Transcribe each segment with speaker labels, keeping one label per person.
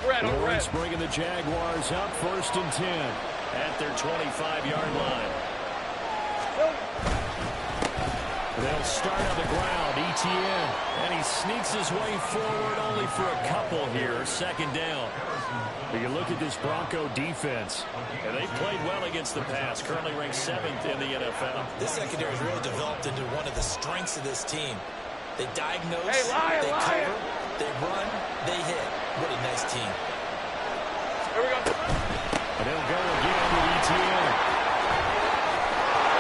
Speaker 1: Lawrence bringing the Jaguars up 1st and 10 at their 25-yard line. They'll start on the ground. Etienne, and he sneaks his way forward only for a couple here. 2nd down. You look at this Bronco defense, and they played well against the pass. Currently ranked 7th in the NFL.
Speaker 2: This secondary has really developed into one of the strengths of this team. They diagnose, they cover, they run, they hit. What a nice team.
Speaker 3: Here we go.
Speaker 1: And they'll go again with Etienne.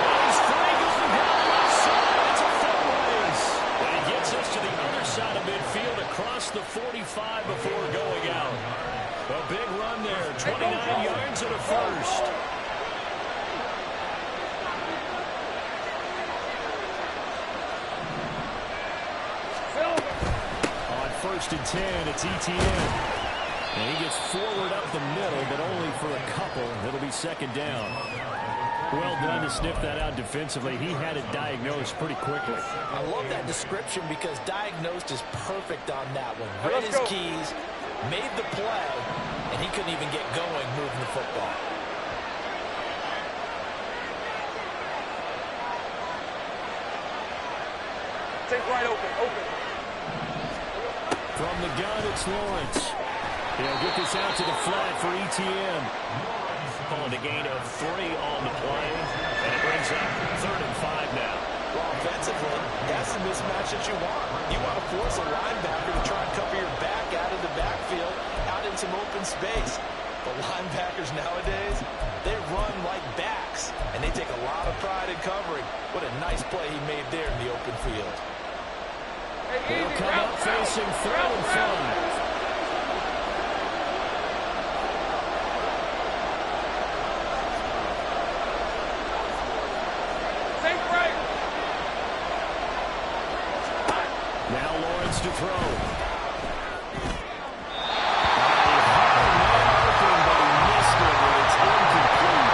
Speaker 1: He's free going down the left side. It's a full race. And he gets us to the other side of midfield across the 45 before going out. A big run there. 29 yards and a first. On 1st and 10, it's Etienne. And he gets forward up the middle, but only for a couple. It'll be 2nd down. Well done to sniff that out defensively. He had it diagnosed pretty quickly.
Speaker 2: I love that description because diagnosed is perfect on that one. Read his keys, made the play, and he couldn't even get going moving the football.
Speaker 3: Take right open.
Speaker 1: From the gun, it's Lawrence. He'll get this out to the flat for Etienne. Calling a gain of 3 on the play. And it brings up 3rd and 5 now.
Speaker 2: Well, offensively, that's the mismatch that you want. You want to force a linebacker to try and cover your back out of the backfield, out in some open space. But linebackers nowadays, they run like backs, and they take a lot of pride in covering. What a nice play he made there in the open field.
Speaker 1: He'll come up facing 3rd and 5. Now Lawrence to throw. Open, but he missed it, and it's incomplete.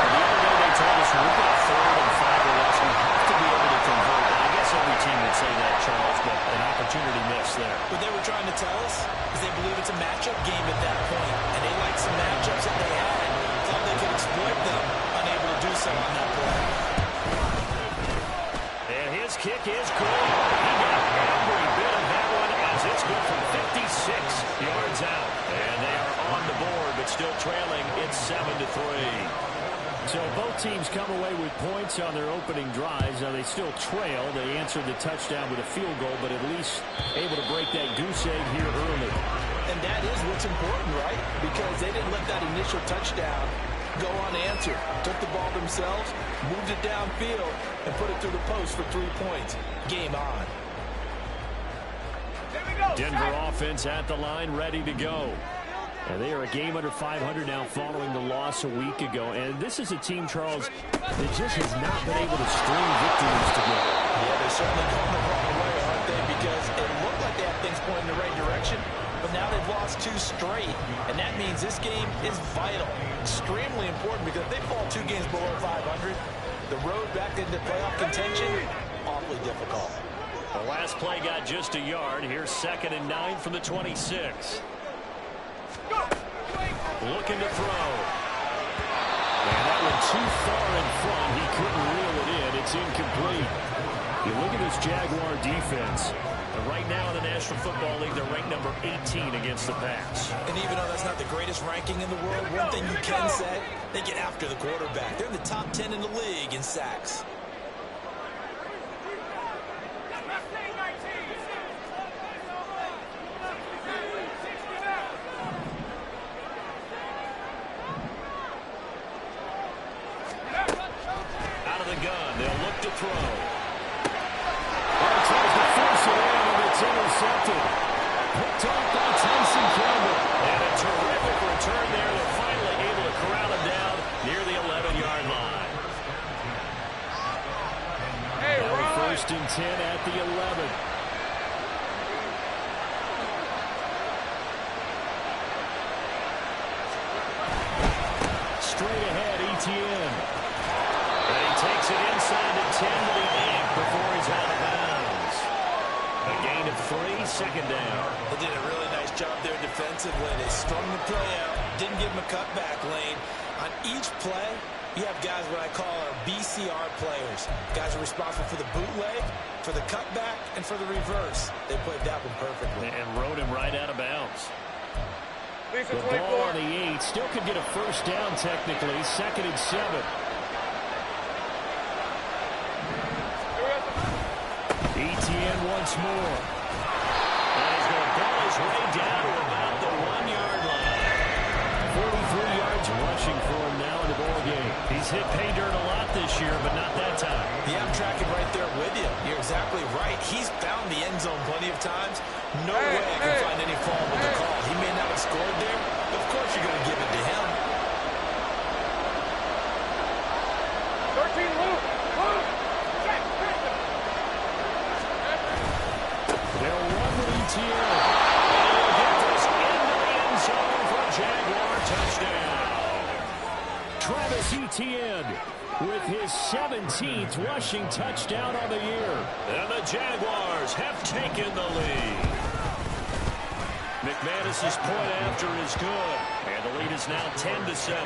Speaker 1: The other day they told us we've got 3rd and 5 or less. We have to be able to convert. I guess every team would say that, Charles, but an opportunity missed there.
Speaker 2: What they were trying to tell us is they believe it's a matchup game at that point, and they like some matchups that they had. Thought they could exploit them, unable to do so on that play.
Speaker 1: And his kick is good. He got every bit of that one as it's good from 56 yards out. And they are on the board, but still trailing. It's 7-3. So both teams come away with points on their opening drives. Now they still trail. They answered the touchdown with a field goal, but at least able to break that goose egg here early.
Speaker 2: And that is what's important, right? Because they didn't let that initial touchdown go unanswered. Took the ball themselves, moved it downfield, and put it through the post for 3 points. Game on.
Speaker 1: Denver offense at the line, ready to go. And they are a game under 500 now following the loss a week ago. And this is a team, Charles, that just has not been able to string victories together.
Speaker 2: Yeah, they're certainly going the wrong way, aren't they? Because it looked like they had things pointing in the right direction, but now they've lost 2 straight. And that means this game is vital, extremely important, because if they fall 2 games below 500, the road back into playoff contention, awfully difficult.
Speaker 1: The last play got just a yard. Here's 2nd and 9 from the 26. Looking to throw. And that one too far in front. He couldn't reel it in. It's incomplete. You look at this Jaguar defense. And right now in the National Football League, they're ranked number 18 against the pass.
Speaker 2: And even though that's not the greatest ranking in the world, one thing you can say, they get after the quarterback. They're in the top 10 in the league in sacks.
Speaker 1: Out of the gun, they'll look to throw. Tries to force it in, and it's intercepted. Picked off by Tyson Campbell. And a terrific return there. They're finally able to corral him down near the 11-yard line. Now 1st and 10 at the 11. Straight ahead, Etienne. And he takes it inside the 10 to the 8 before he's out of bounds. A gain of 3, 2nd down.
Speaker 2: They did a really nice nice job there defensively. They strung the play out, didn't give him a cutback lane. On each play, you have guys what I call our BCR players. Guys are responsible for the bootleg, for the cutback, and for the reverse. They played that one perfectly.
Speaker 1: And rode him right out of bounds.
Speaker 3: Lisa,
Speaker 1: The
Speaker 3: 24.
Speaker 1: ball on the 8. Still could get a first down technically. 2nd and 7. Etienne once more. And he's going to ball his way down to about the 1-yard line. 43 yards rushing for him now in the ball game. He's hit pay dirt a lot this year, but not that time.
Speaker 2: Yeah, I'm tracking right there with you. You're exactly right. He's found the end zone plenty of times. No way I can find any fault with the call. He may not have scored there, but of course you're going to give it to him.
Speaker 3: 13, move.
Speaker 1: They'll run with Etienne. And he'll get this into the end zone for a Jaguar touchdown. Travis Etienne with his 17th rushing touchdown on the year. And the Jaguars have taken the lead. McManus's point after is good. And the lead is now 10-7.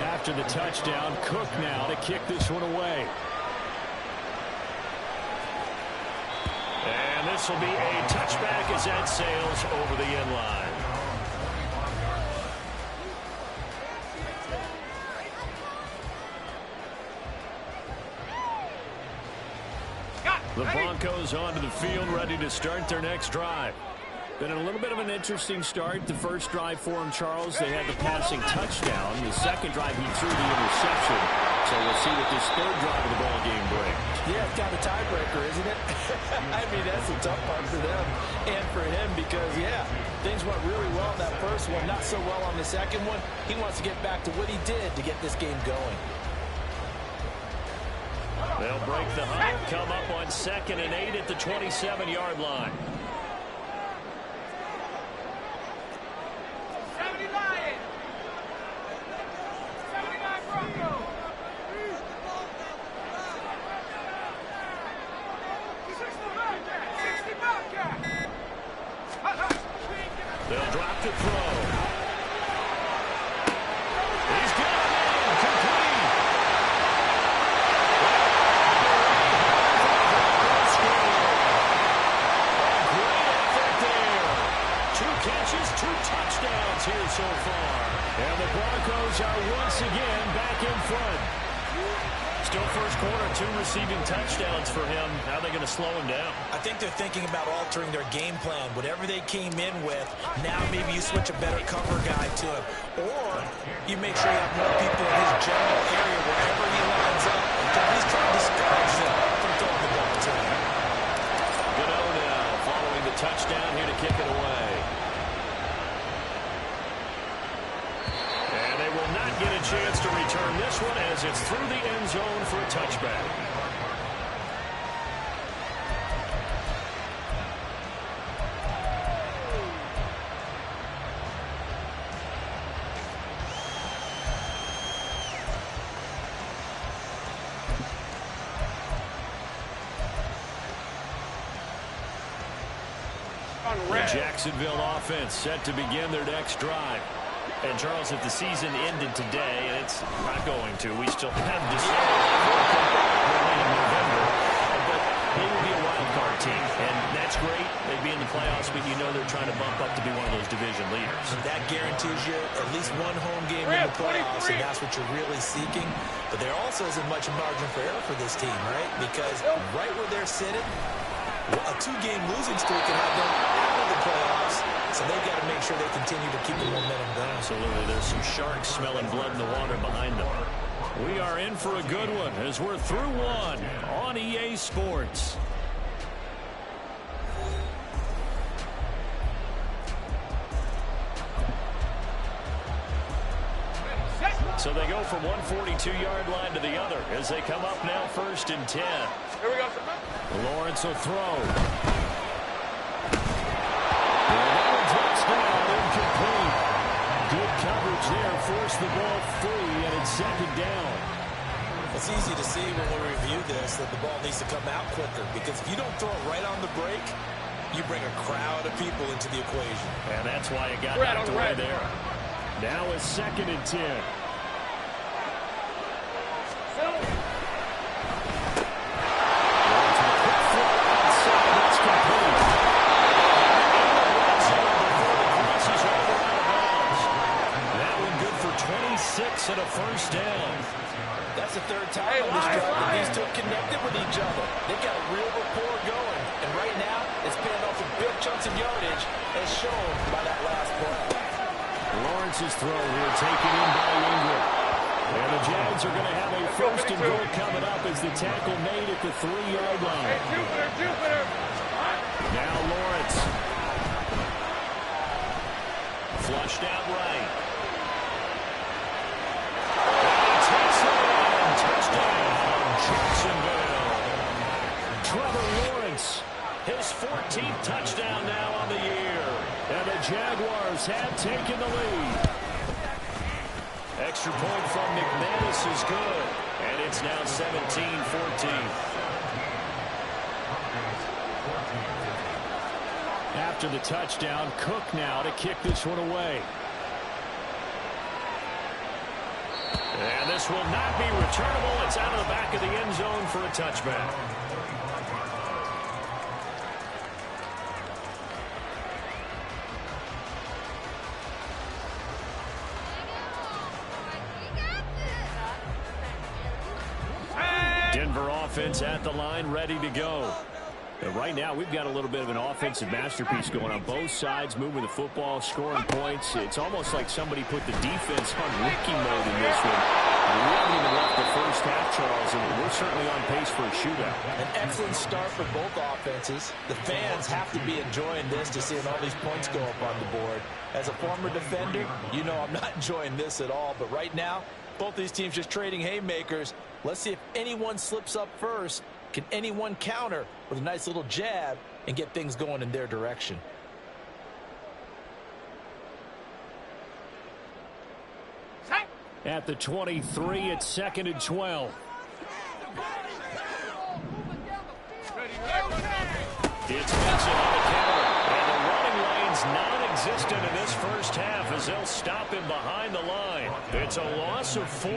Speaker 1: After the touchdown, Cook now to kick this one away. And this will be a touchback as that sails over the end line. The Broncos onto the field, ready to start their next drive. Been a little bit of an interesting start. The first drive for him, Charles, they had the passing touchdown. The second drive, he threw the interception. So we'll see what this third drive of the ball game brings.
Speaker 2: Yeah, it's kind of a tiebreaker, isn't it? I mean, that's the tough part for them and for him because, yeah, things went really well in that first one, not so well on the second one. He wants to get back to what he did to get this game going.
Speaker 1: They'll break the huddle, come up on 2nd and 8 at the 27-yard line. They'll drop to throw. He's got it. Complete. Great effort there. 2 catches, 2 touchdowns here so far. And the Broncos are once again back in front. Still first quarter, 2 receiving touchdowns for him. How are they going to slow him down?
Speaker 2: I think they're thinking about altering their game plan. Whatever they came in with, now maybe you switch a better cover guy to him. Or you make sure you have more people in his general area wherever he lines up to at least try to discourage them from throwing the ball to him.
Speaker 1: Gano now following the touchdown here to kick it away. And they will not get a chance to return this one as it's through the end zone for a touchback. The Jacksonville offense set to begin their next drive. And, Charles, if the season ended today, and it's not going to, we still have December in November, but they will be a wild card team, and that's great. They'd be in the playoffs, but you know they're trying to bump up to be one of those division leaders.
Speaker 2: That guarantees you at least one home game in the playoffs, and that's what you're really seeking. But there also isn't much margin for error for this team, right? Because right where they're sitting, a 2-game losing streak can have them out of the playoffs, so they've got to make sure they continue to keep the momentum going.
Speaker 1: Absolutely. There's some sharks smelling blood in the water behind them. We are in for a good one as we're through one on EA Sports. So they go from one 42-yard line to the other as they come up now 1st and 10.
Speaker 3: Here we go.
Speaker 1: Lawrence will throw. Touchdown, incomplete. Good coverage there, forced the ball free, and it's 2nd down.
Speaker 2: It's easy to see when we review this that the ball needs to come out quicker, because if you don't throw it right on the break, you bring a crowd of people into the equation.
Speaker 1: And that's why it got knocked away there. Now it's 2nd and 10. That's complete. That one good for 26 and a first down.
Speaker 2: That's the 3rd time on this drive that these two have connected with each other. They've got a real rapport going. And right now, it's paying off with big chunks of yardage, as shown by that last play.
Speaker 1: Lawrence's throw here taken in by Ingram. And the Jags are going to have a 1st and goal coming up as the tackle made at the 3-yard line.
Speaker 3: Hey, Jupiter.
Speaker 1: Now Lawrence. Flushed out right. Touchdown, Jacksonville. Trevor Lawrence, his 14th touchdown now on the year. And the Jaguars have taken the lead. Extra point from McManus is good. And it's now 17-14. After the touchdown, Cook now to kick this one away. And this will not be returnable. It's out of the back of the end zone for a touchback. Denver offense at the line, ready to go. And right now, we've got a little bit of an offensive masterpiece going on both sides, moving the football, scoring points. It's almost like somebody put the defense on rookie mode in this one. And we haven't even left the first half, Charles, and we're certainly on pace for a shootout.
Speaker 2: An excellent start for both offenses. The fans have to be enjoying this to seeing all these points go up on the board. As a former defender, you know I'm not enjoying this at all. But right now, both these teams just trading haymakers. Let's see if anyone slips up first. Can anyone counter with a nice little jab and get things going in their direction?
Speaker 1: At the 23, it's 2nd and 12. It's Vincent on the counter. And the running lane's non-existent in this first half as they'll stop him behind the line. It's a loss of 4.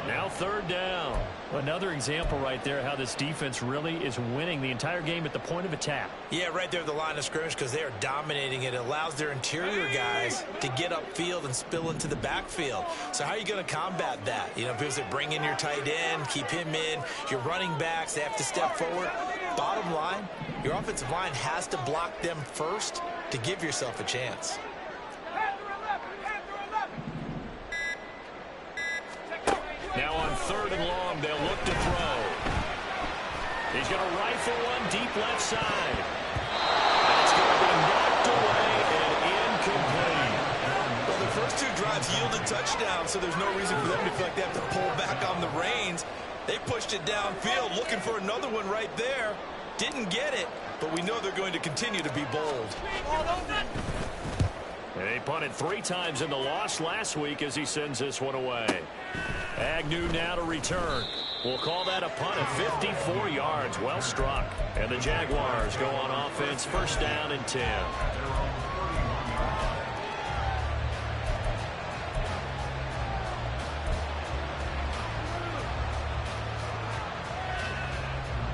Speaker 1: Now 3rd down. Another example right there how this defense really is winning the entire game at the point of attack.
Speaker 2: Yeah, right there at the line of scrimmage, because they are dominating it. It allows their interior guys to get upfield and spill into the backfield. So how are you going to combat that? You know, because they bring in your tight end, keep him in. Your running backs, they have to step forward. Bottom line, your offensive line has to block them first to give yourself a chance.
Speaker 1: Now on 3rd and long, they'll look to throw. He's going to rifle one deep left side. That's going to be knocked away and incomplete.
Speaker 2: Well, the first 2 drives yielded touchdowns, so there's no reason for them to feel like they have to pull back on the reins. They pushed it downfield, looking for another one right there. Didn't get it, but we know they're going to continue to be bold.
Speaker 1: They punted 3 times in the loss last week as he sends this one away. Agnew now to return. We'll call that a punt of 54 yards. Well struck. And the Jaguars go on offense, 1st down and 10.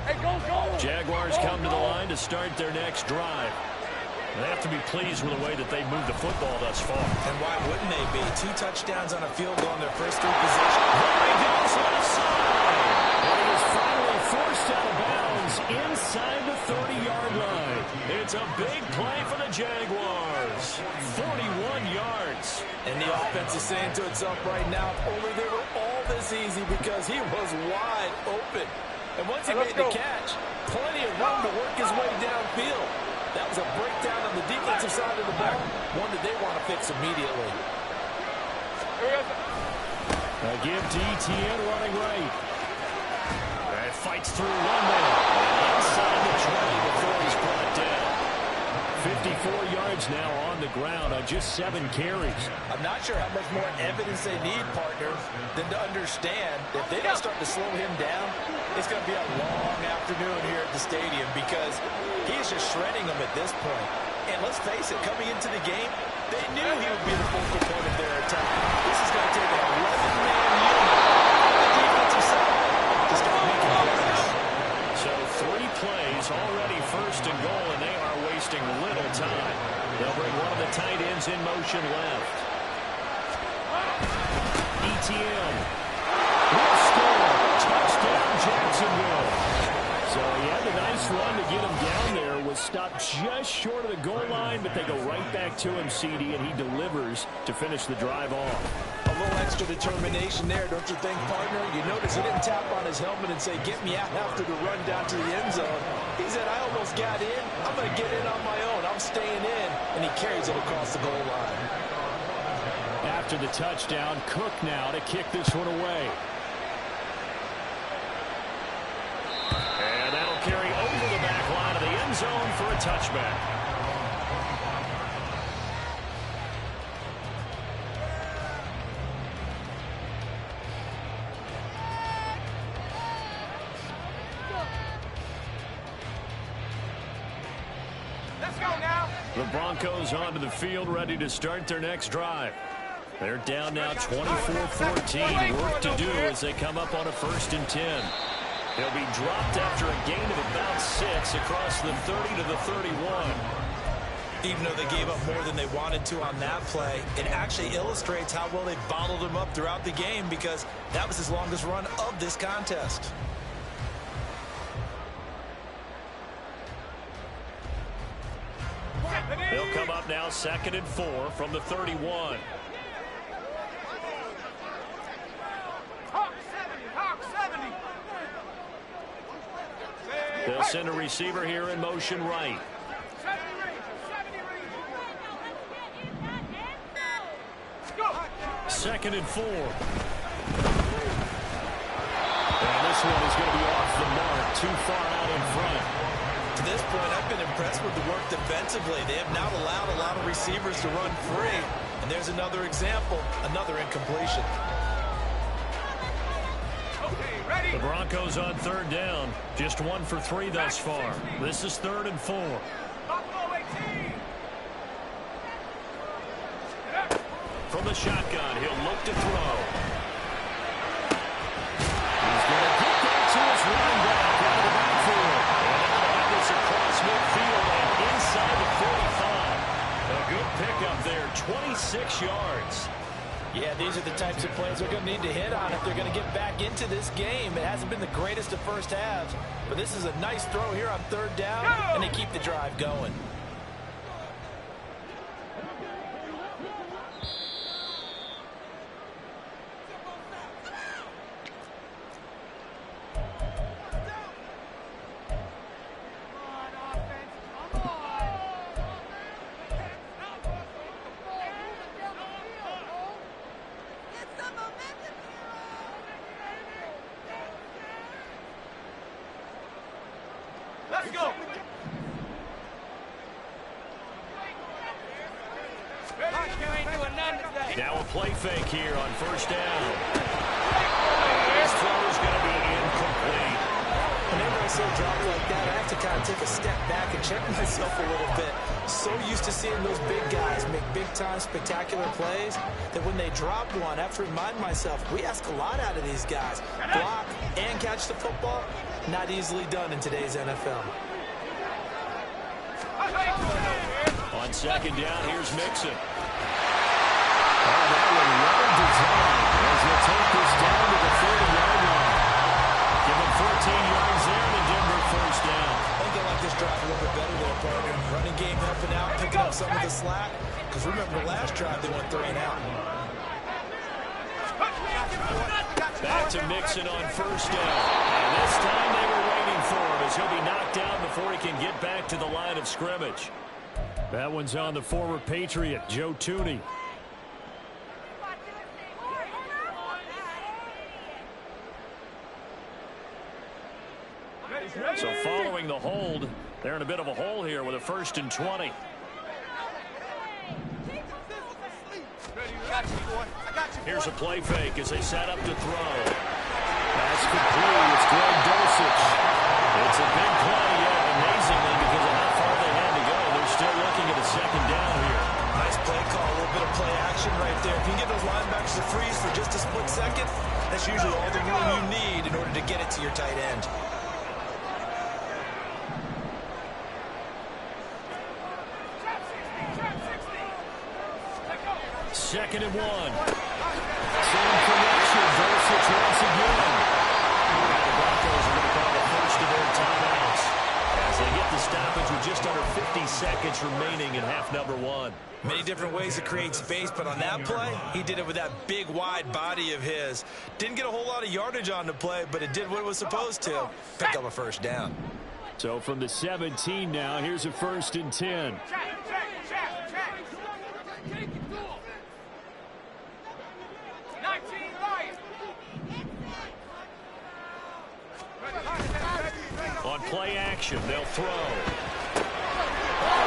Speaker 3: Hey, go.
Speaker 1: Jaguars come to the line to start their next drive. They have to be pleased with the way that they've moved the football thus far.
Speaker 2: And why wouldn't they be? 2 touchdowns on a field goal in their first 3 possessions.
Speaker 1: There he goes left side. And he is finally forced out of bounds inside the 30-yard line. It's a big play for the Jaguars. 41 yards.
Speaker 2: And the offense is saying to itself right now, if only they were all this easy, because he was wide open. And once he made the catch, plenty of room to work his way downfield. That was a breakdown on the defensive side of the ball, one that they want to fix immediately.
Speaker 1: A give to Etienne running right. And fights through one man. Inside the 20 before he's brought down. 54 yards now on the the ground on just 7 carries.
Speaker 2: I'm not sure how much more evidence they need, partner, than to understand that if they don't start to slow him down, it's going to be a long afternoon here at the stadium because he's just shredding them at this point. And let's face it, coming into the game, they knew he would be the focal point of their attack. This is going to take an 11-man unit on the defensive side. Just got to make it plays.
Speaker 1: So 3 plays, already first and goal, and they are wasting little time. They'll bring one of the tight ends in motion left. ETN will score. Touchdown, Jacksonville. So he had a nice run to get him down there. Was stopped just short of the goal line, but they go right back to him, CD, and he delivers to finish the drive off.
Speaker 2: A little extra determination there, don't you think, partner? You notice he didn't tap on his helmet and say, get me out after the run down to the end zone. He said, I almost got in. I'm going to get in on my own. I'm staying in. And he carries it across the goal line.
Speaker 1: After the touchdown, Cook now to kick this one away. And that'll carry over the back line of the end zone for a touchback. The Broncos onto the field, ready to start their next drive. They're down now 24-14. Work to do as they come up on a 1st and 10. They'll be dropped after a gain of about 6 across the 30 to the 31.
Speaker 2: Even though they gave up more than they wanted to on that play, it actually illustrates how well they bottled him up throughout the game because that was his longest run of this contest.
Speaker 1: They'll come up now 2nd and 4 from the 31. They'll send a receiver here in motion right. Second and 4. And this one is going to be off the mark, too far out in front.
Speaker 2: To this point, I've been impressed with the work defensively. They have not allowed a lot of receivers to run free. And there's another example, another incompletion.
Speaker 1: The Broncos on 3rd down. Just 1 for 3 thus far. This is 3rd and 4. From the shotgun, he'll look to throw. He's going to get that to his running back out of the backfield. And this across midfield and inside the 45. A good pickup there, 26 yards.
Speaker 2: Yeah, these are the types of plays they're going to need to hit on if they're going to get back into this game. It hasn't been the greatest of first halves, but this is a nice throw here on 3rd down, and they keep the drive going.
Speaker 3: Let's go.
Speaker 1: Now a play fake here on 1st down. His throw is going to be incomplete.
Speaker 2: Whenever I see a drop like that, I have to kind of take a step back and check myself a little bit. So used to seeing those big guys make big-time spectacular plays that when they drop one, I have to remind myself, we ask a lot out of these guys. Block and catch the football, not easily done in today's NFL.
Speaker 1: On 2nd down, here's Mixon. Oh, that one well designed as he'll take this down to the 30-yard line. Give him 14 yards there, the Denver 1st down.
Speaker 2: I think they like this drive a little bit better there, partner. Running game helping out, picking up some of the slack. Because remember, the last drive they went 3 and out.
Speaker 1: Back to Mixon on 1st down. And this time they were waiting for him as he'll be knocked down before he can get back to the line of scrimmage. That one's on the former Patriot, Joe Thuney. So following the hold, they're in a bit of a hole here with a 1st and 20.
Speaker 3: got you, boy. I got you, boy.
Speaker 1: Here's a play fake as they set up to throw. That's complete. It's Greg Dulcich. It's a big play, yet amazingly, because of how far they had to go. They're still looking at a second down here.
Speaker 2: Nice play call, a little bit of play action right there. If you can get those linebackers to freeze for just a split second, that's usually all the room you need in order to get it to your tight end.
Speaker 1: Second and 1. Same connection. Dulcich once again. The Broncos are going to call the first of their timeouts as they get the stoppage with just under 50 seconds remaining in half number 1.
Speaker 2: Many different ways to create space, but on that play, he did it with that big, wide body of his. Didn't get a whole lot of yardage on the play, but it did what it was supposed to. Picked up a first down.
Speaker 1: So from the 17 now, here's a 1st and 10. On play action, they'll throw. Oh,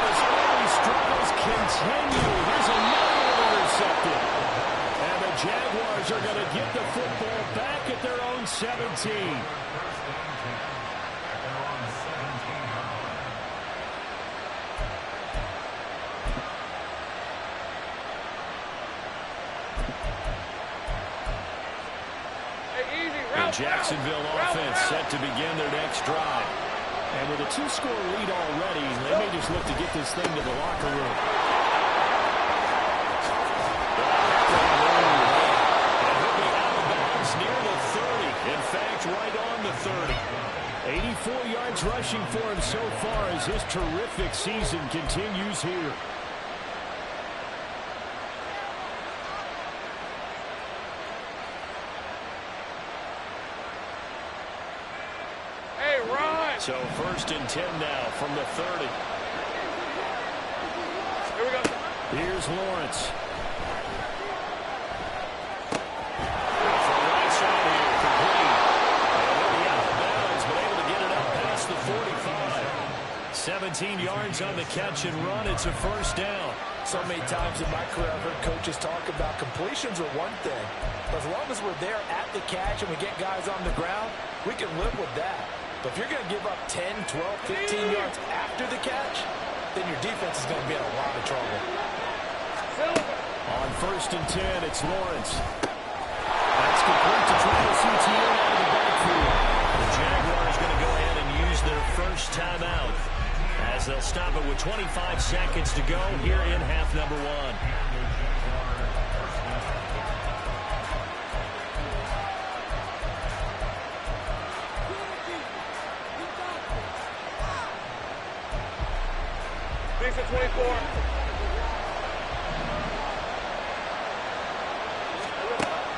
Speaker 1: his early struggles continue. Here's another one intercepted. And the Jaguars are going to get the football back at their own 17. The Jacksonville offense set to begin their next drive. And with a 2-score lead already, they may just look to get this thing to the locker room. And he'll be out of bounds near the 30. In fact, right on the 30. 84 yards rushing for him so far as his terrific season continues here. So 1st and 10 now from the 30.
Speaker 3: Here we go.
Speaker 1: Here's Lawrence. Off the right side here, complete. And he'll be out of bounds, but able to get it up past the 45. 17 yards on the catch and run. It's a first down.
Speaker 2: So many times in my career, I've heard coaches talk about completions are one thing. But as long as we're there at the catch and we get guys on the ground, we can live with that. But if you're going to give up 10, 12, 15 yards after the catch, then your defense is going to be in a lot of trouble.
Speaker 1: On 1st and 10, it's Lawrence. That's complete to Travis Etienne out of the backfield. The Jaguars going to go ahead and use their first timeout as they'll stop it with 25 seconds to go here in half number 1.
Speaker 3: At 24.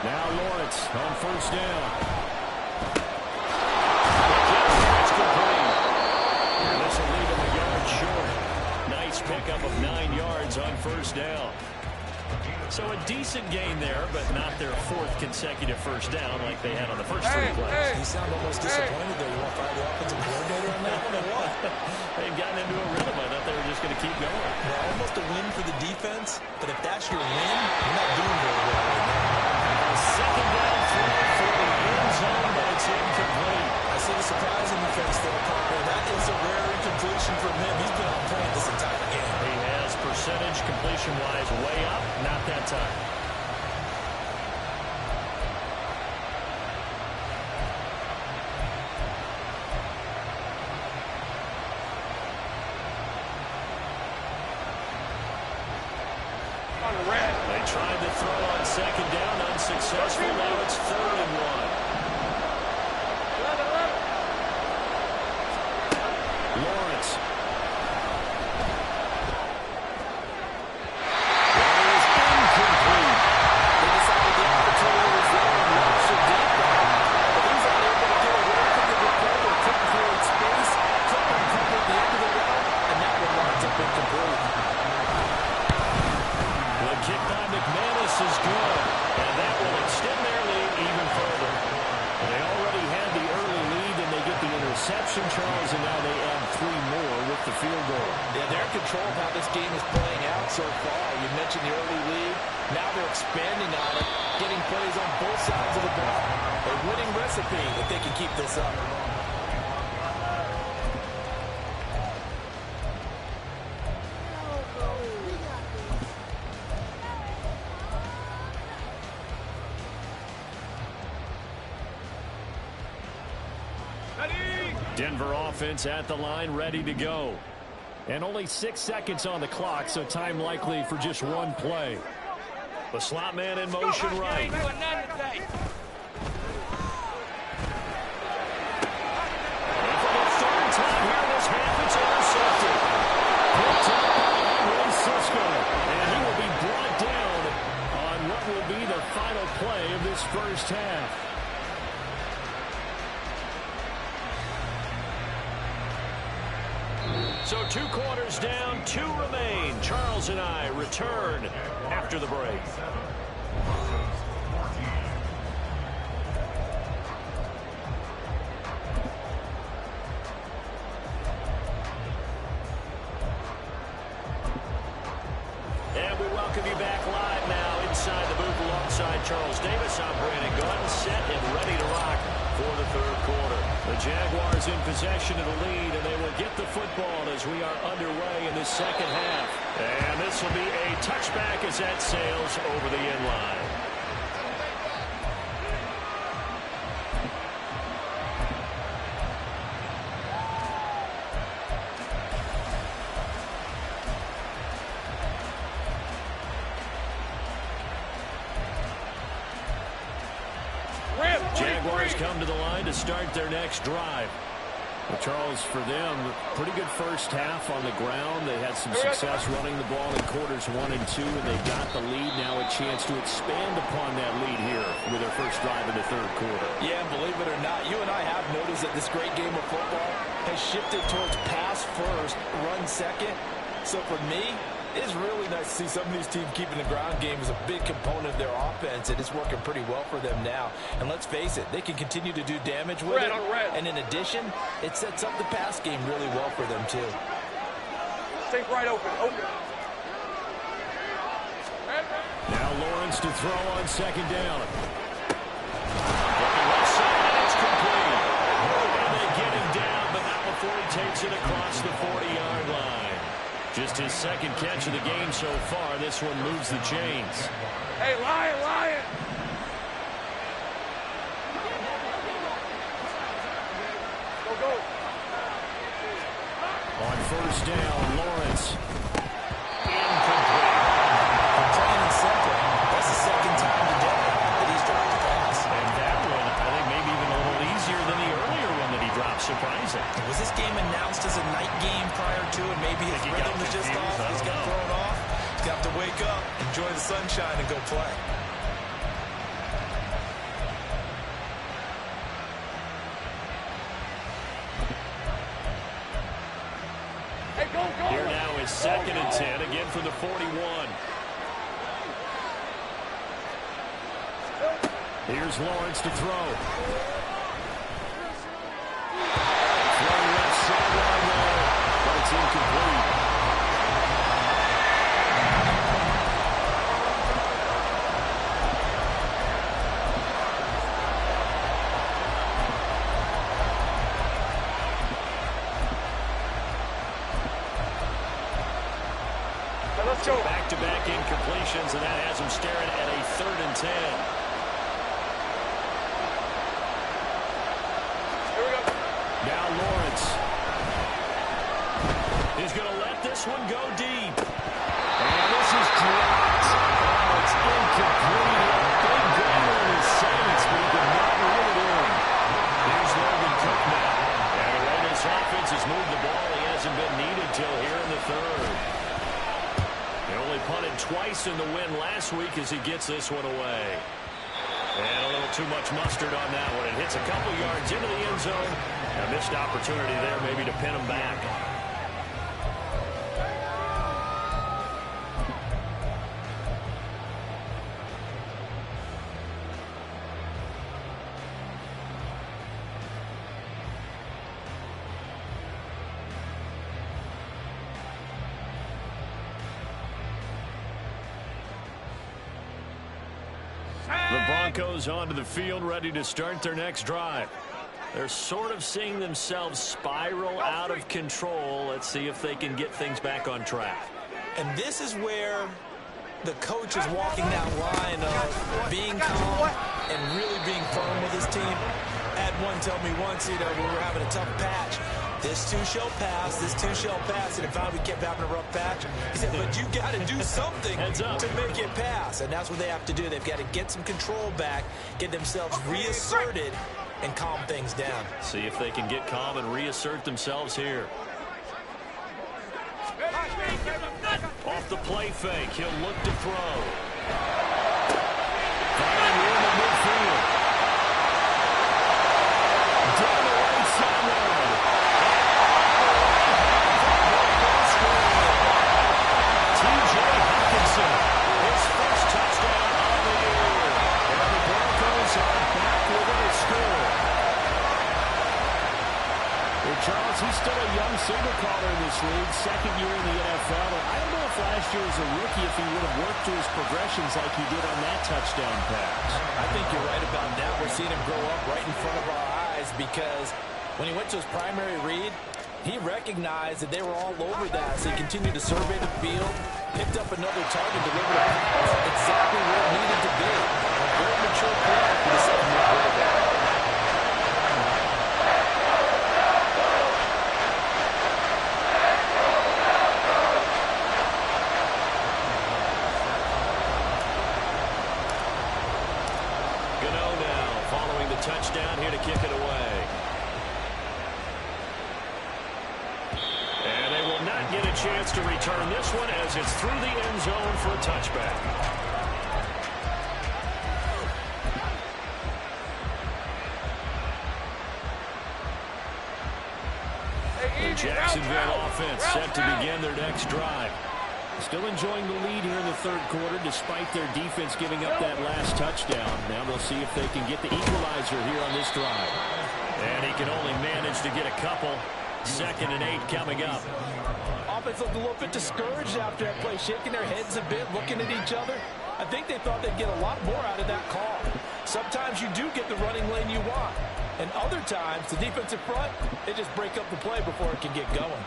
Speaker 1: Now Lawrence on 1st down. And this will leave him a yard short. Nice pickup of 9 yards on 1st down. So a decent gain there, but not their 4th consecutive first down like they had on the first 3 plays.
Speaker 2: You sound almost disappointed there. You want to fire the offensive coordinator on that one or what?
Speaker 1: They've gotten into a rhythm. I thought they were just going to keep going.
Speaker 2: Well, almost a win for the defense, but if that's your win, you're not doing very well right now.
Speaker 1: Second down throw for the end zone, but it's incomplete.
Speaker 2: I see the surprise in the face there, Parker. That is a rare incompletion from him. He's been on point this entire game.
Speaker 1: He has percentage completion-wise way up, not that time. They tried to throw on second down, unsuccessful. Now it's 3rd and 1. Lawrence. That is incomplete.
Speaker 2: They decided the opportunity was there and Lawrence should get that. But he's not able to get away from the defender, couldn't create space, couldn't uncover the end of the route, and that one winds up incomplete.
Speaker 1: The kick by McManus is good, and that will extend their lead even further. They already had the early lead, and they get the interception, Charles, and now they add 3 more with the field goal.
Speaker 2: Yeah, they're in control of how this game is playing out so far. You mentioned the early lead. Now they're expanding on it, getting plays on both sides of the ball. A winning recipe if they can keep this up.
Speaker 1: Denver offense at the line, ready to go. And only 6 seconds on the clock, so time likely for just one play. The slot man in motion right. And for the third time here this half, it's intercepted. Picked up by Henry Cisco. And he will be brought down on what will be the final play of this first half. So 2 quarters down, 2 remain. Charles and I return after the break. And we welcome you back live now inside the booth alongside Charles Davis. I'm Brandon Gunn, set and ready to rock for the third quarter. The Jaguars in possession of the lead, and they will get the football as we are underway in the second half. And this will be a touchback as that sails over the end line. Jaguars come to the line to start their next drive. Well, Charles, for them, pretty good first half on the ground. They had some success running the ball in quarters 1 and 2, and they got the lead. Now a chance to expand upon that lead here with their first drive in the third quarter.
Speaker 2: Yeah, and believe it or not, you and I have noticed that this great game of football has shifted towards pass first, run second. So for me, it's really nice to see some of these teams keeping the ground game as a big component of their offense, and it's working pretty well for them now. And let's face it, they can continue to do damage with it. And in addition, it sets up the pass game really well for them, too.
Speaker 3: Stay right open.
Speaker 1: Now Lawrence to throw on second down. Looking left side, it's complete. And they get him down, but not before he takes it across the 40-yard line. Just his second catch of the game so far. This one moves the chains.
Speaker 3: Hey, Lion! Go.
Speaker 1: On first down, Lawrence. Incomplete.
Speaker 2: Plain and simple. That's the second time today that he's dropped a pass.
Speaker 1: And that one, I think, maybe even a little easier than the earlier one that he dropped. Surprising.
Speaker 2: Was this game announced as a night game prior to it? Maybe his rhythm was just off. He's got thrown off. He's got to wake up, enjoy the sunshine, and go play.
Speaker 3: Hey, go.
Speaker 1: Here now is second and 10, again from the 41. Here's Lawrence to throw. Throw left sideline there, but it's incomplete.
Speaker 3: Let's go.
Speaker 1: Back-to-back incompletions, and that has him staring at a 3rd and 10.
Speaker 3: Here we go.
Speaker 1: Now Lawrence is going to let this one go deep. And this is dropped. Oh, it's incomplete. A big gainer in his sights, but he could not reel it in. Here's Logan Cook now. And the way this offense has moved the ball, he hasn't been needed till here in the 3rd. He only punted twice in the win last week as he gets this one away. And a little too much mustard on that one. It hits a couple yards into the end zone. A missed opportunity there maybe to pin him back. Broncos onto the field, ready to start their next drive. They're sort of seeing themselves spiral out of control. Let's see if they can get things back on track.
Speaker 2: And this is where the coach is walking that line of being calm and really being firm with his team. I had one tell me once, when we were having a tough patch, this too shall pass, this too shall pass. And if we kept having a rough patch, he said, but you got to do something to make it pass. And that's what they have to do. They've got to get some control back, get themselves reasserted, and calm things down.
Speaker 1: See if they can get calm and reassert themselves here. Off the play fake, he'll look to throw. Finding room in midfield. Down the right sideline. T.J. Hockenson, his first touchdown of the year. And the Broncos are back within a score.
Speaker 4: Well, Charles, he's still a young signal caller in this league, second year in the NFL. And I don't know if last year as a rookie if he would have worked through his progressions like he did on that touchdown pass.
Speaker 2: I think you're right about that. We're seeing him grow up right in front of our eyes because when he went to his primary read, he recognized that they were all over that. So he continued to survey the field, picked up another target, delivered a pass exactly where it needed to be. A very mature player for the second-year quarterback.
Speaker 1: Touchdown here to kick it away. And they will not get a chance to return this one as it's through the end zone for a touchback. The Jacksonville offense set to begin their next drive.
Speaker 4: Still enjoying the lead here in the third quarter despite their defense giving up that last touchdown. Now they'll see if they can get the equalizer here on this drive.
Speaker 1: And he can only manage to get a couple. 2nd and 8 coming up.
Speaker 2: Offense looked a little bit discouraged after that play, shaking their heads a bit, looking at each other. I think they thought they'd get a lot more out of that call. Sometimes you do get the running lane you want. And other times, the defensive front, they just break up the play before it can get going.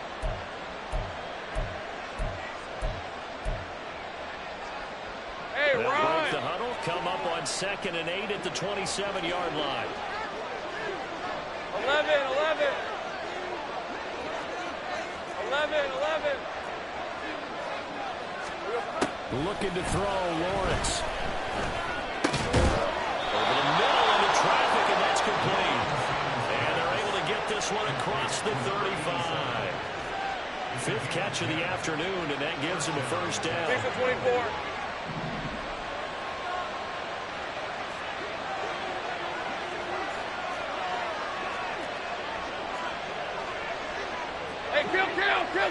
Speaker 1: They'll break the huddle, come up on 2nd and 8 at the 27-yard line.
Speaker 3: 11.
Speaker 1: Looking to throw, Lawrence. Over the middle into traffic, and that's complete. And they're able to get this one across the 35. 5th catch of the afternoon, and that gives them a first down.
Speaker 3: 24.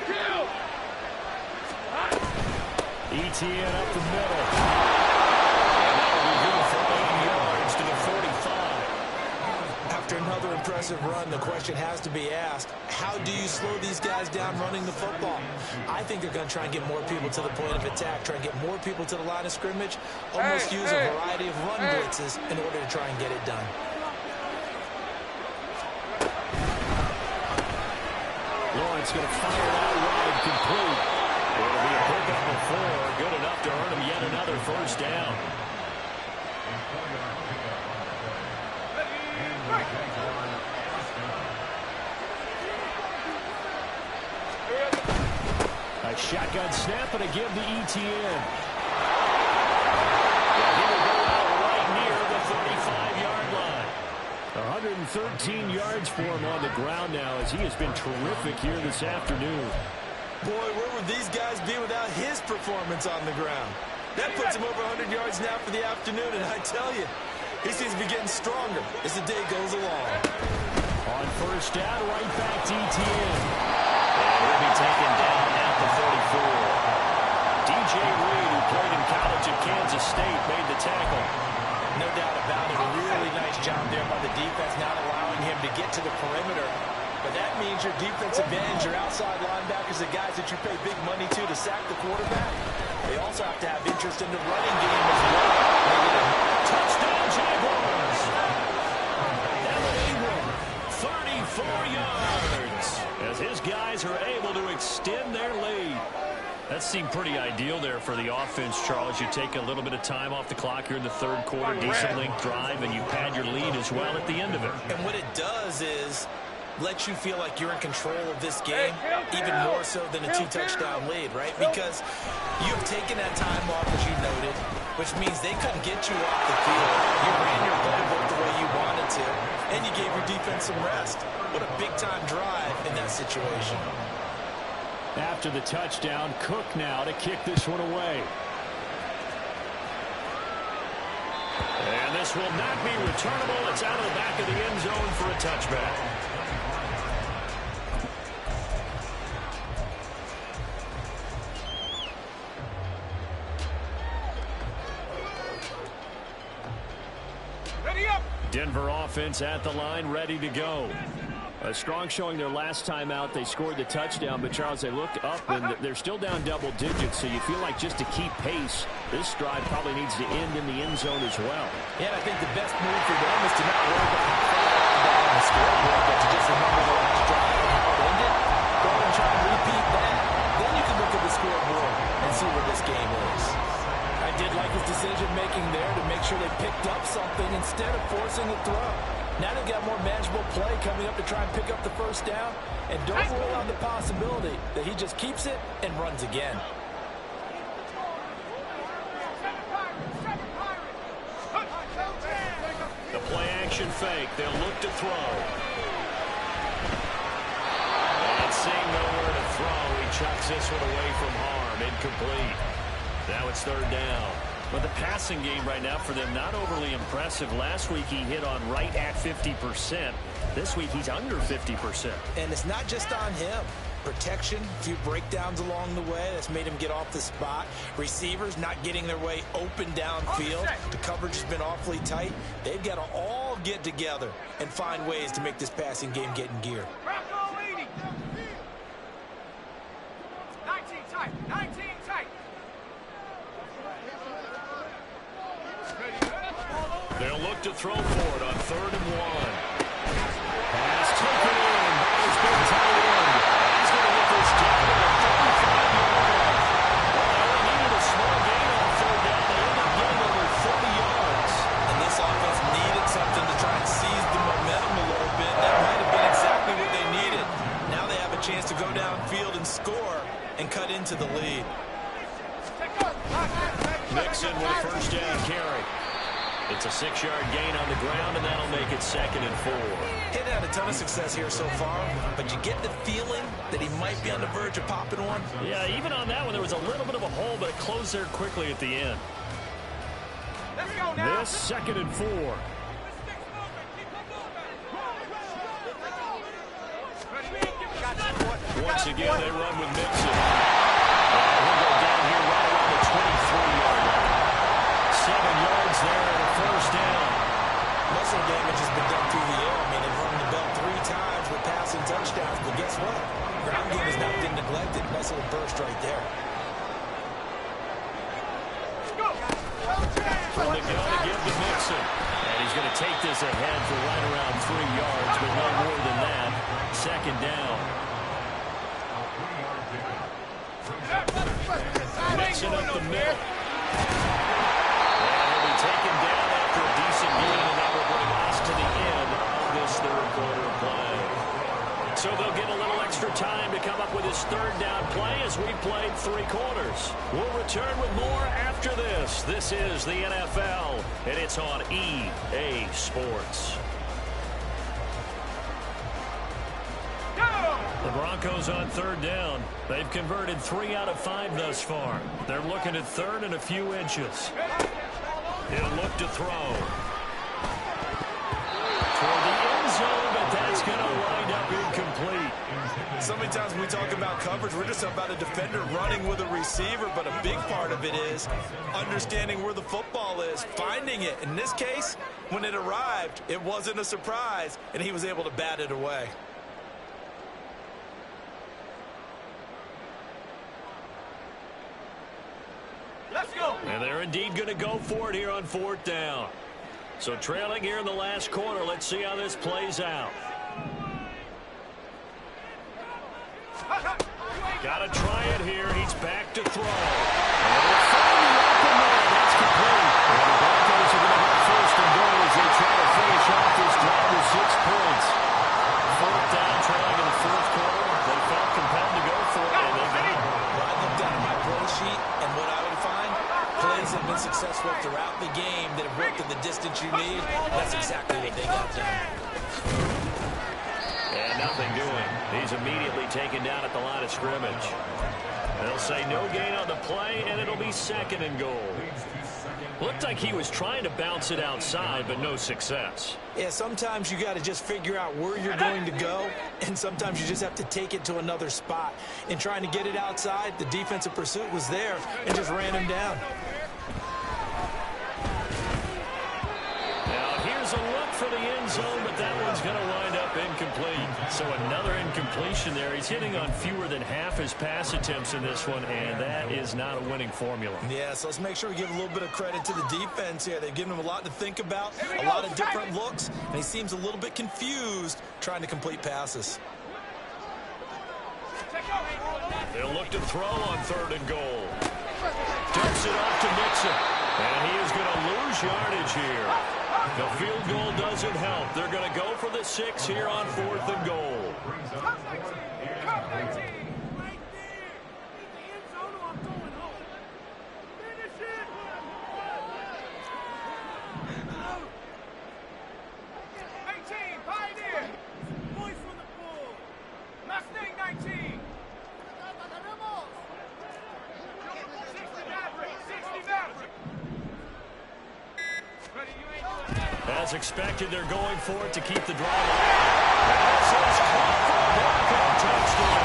Speaker 3: Kill!
Speaker 1: ETN up the middle. And that'll be good for 80 yards to the 45.
Speaker 2: After another impressive run, the question has to be asked, how do you slow these guys down running the football? I think they're going to try and get more people to the point of attack, try and get more people to the line of scrimmage, almost use a variety of run blitzes in order to try and get it done.
Speaker 1: Lawrence going to fire it out wide, complete. It'll be a pickup of 4, good enough to earn him yet another first down. A shotgun snap and a give to ETN. And he will go out right near the 35-yard line.
Speaker 4: 113 yards for him on the ground now as he has been terrific here this afternoon.
Speaker 2: Boy, where would these guys be without his performance on the ground? That puts him over 100 yards now for the afternoon, and I tell you, he seems to be getting stronger as the day goes along.
Speaker 1: On first down, right back to ETN. And he'll be taken down at the 34. DJ Reed, who played in college at Kansas State, made the tackle.
Speaker 2: No doubt about it. A really nice job there by the defense, not allowing him to get to the perimeter. But that means your defensive ends, your outside linebackers, the guys that you pay big money to sack the quarterback. They also have to have interest in the running game as well.
Speaker 1: Touchdown, Jacksonville! guys are able to extend their lead. That seemed pretty ideal there for the offense, Charles. You take a little bit of time off the clock here in the third quarter, decent length drive, and you pad your lead as well at the end of it.
Speaker 2: And what it does is let you feel like you're in control of this game, even more so than a two-touchdown lead, right? Because you've taken that time off, as you noted, which means they couldn't get you off the field. You ran your playbook the way you wanted to, and you gave your defense some rest. What a big-time drive in that situation.
Speaker 4: After the touchdown, Cook now to kick this one away.
Speaker 1: And this will not be returnable. It's out of the back of the end zone for a touchback.
Speaker 3: Ready up.
Speaker 4: Denver offense at the line, ready to go. A strong showing their last time out. They scored the touchdown, but, Charles, they looked up, and they're still down double digits, so you feel like just to keep pace, this drive probably needs to end in the end zone as well.
Speaker 2: Yeah, I think the best move for them is to not worry about how far down the scoreboard, but to just remember the last drive and how it ended. Go and try and repeat that. Then you can look at the scoreboard and see where this game is. I did like his decision-making there to make sure they picked up something instead of forcing a throw. Now they've got more manageable play coming up to try and pick up the first down. And don't rule out the possibility that he just keeps it and runs again.
Speaker 1: The play-action fake. They'll look to throw. And seeing nowhere to throw, he chucks this one away from harm. Incomplete. Now it's third down.
Speaker 4: But the passing game right now for them, not overly impressive. Last week he hit on right at 50%. This week he's under 50%.
Speaker 2: And it's not just on him. Protection, a few breakdowns along the way. That's made him get off the spot. Receivers not getting their way open downfield. The coverage has been awfully tight. They've got to all get together and find ways to make this passing game get in gear.
Speaker 3: 19 tight. 19 tight.
Speaker 1: They'll look to throw for it on 3rd and 1. Pass taken in. Ball's been tied in. He's going to hit this down at the 35-yard line. Well, they only needed a small gain on 3rd down. They ended up getting over 40 yards.
Speaker 2: And this offense needed something to try and seize the momentum a little bit. That might have been exactly what they needed. Now they have a chance to go downfield and score and cut into the lead.
Speaker 1: Mixon with a first down carry. It's a 6-yard gain on the ground, and that'll make it 2nd and 4.
Speaker 2: He hadn't had a ton of success here so far, but you get the feeling that he might be on the verge of popping one.
Speaker 1: Yeah, even on that one, there was a little bit of a hole, but it closed there quickly at the end.
Speaker 3: Let's go now.
Speaker 4: This 2nd and 4.
Speaker 1: Once again, they run with Mixon. He'll go down here right around the 23-yard line. 7 yards there and a first down.
Speaker 2: Muscle damage has been done through the air. I mean, they've rung the bell 3 times with passing touchdowns, but guess what? Ground game has not been neglected. Nice little burst right there.
Speaker 1: From the gun to give to Mixon. And he's going to take this ahead for right around 3 yards, but no more than that. 2nd down. Mixon up the middle. And he'll be taken down after a decent gain, and that will bring us to the end of this third quarter of play. So they'll get a little extra time to come up with his 3rd down play as we played 3 quarters. We'll return with more after this. This is the NFL, and it's on EA Sports. The Broncos on 3rd down. They've converted 3 out of 5 thus far. They're looking at 3rd and a few inches. He'll look to throw. Toward the end zone, but that's going to wind up incomplete.
Speaker 2: So many times when we talk about coverage, we're just about a defender running with a receiver, but a big part of it is understanding where the football is, finding it. In this case, when it arrived, it wasn't a surprise, and he was able to bat it away.
Speaker 3: Let's go.
Speaker 1: And they're indeed going to go for it here on 4th down. So trailing here in the last quarter, let's see how this plays out. Got to try it here. He's back to throw. And they'll find the open man. That's complete. And the Broncos are going to have first and goal as they try to finish off this drive with 6 points. Fourth down, trailing in the fourth quarter. They felt compelled to go for it, and they got it.
Speaker 2: Well, I looked down at my play sheet, and what I would find, plays have been successful throughout the game that have worked in the distance you need. That's exactly what they got done.
Speaker 1: And nothing doing. He's immediately taken down at the line of scrimmage. They'll say no gain on the play, and it'll be second and goal. Looked like he was trying to bounce it outside, but no success.
Speaker 2: Yeah, sometimes you got to just figure out where you're going to go, and sometimes you just have to take it to another spot. In trying to get it outside, the defensive pursuit was there and just ran him down.
Speaker 1: Now here's a look for the end zone, but that one's going to wind up incomplete. So another incompletion there. He's hitting on fewer than half his pass attempts in this one, and that is not a winning formula.
Speaker 2: Yeah, so let's make sure we give a little bit of credit to the defense here. They've given him a lot to think about, a lot of different looks, and he seems a little bit confused trying to complete passes.
Speaker 1: They'll look to throw on third and goal. Dumps it off to Mixon, and he is going to lose yardage here. The field goal doesn't help. They're going to go for the 6 here on fourth and goal. As expected, they're going for it to keep the drive alive. This is caught for a Bronco touchdown.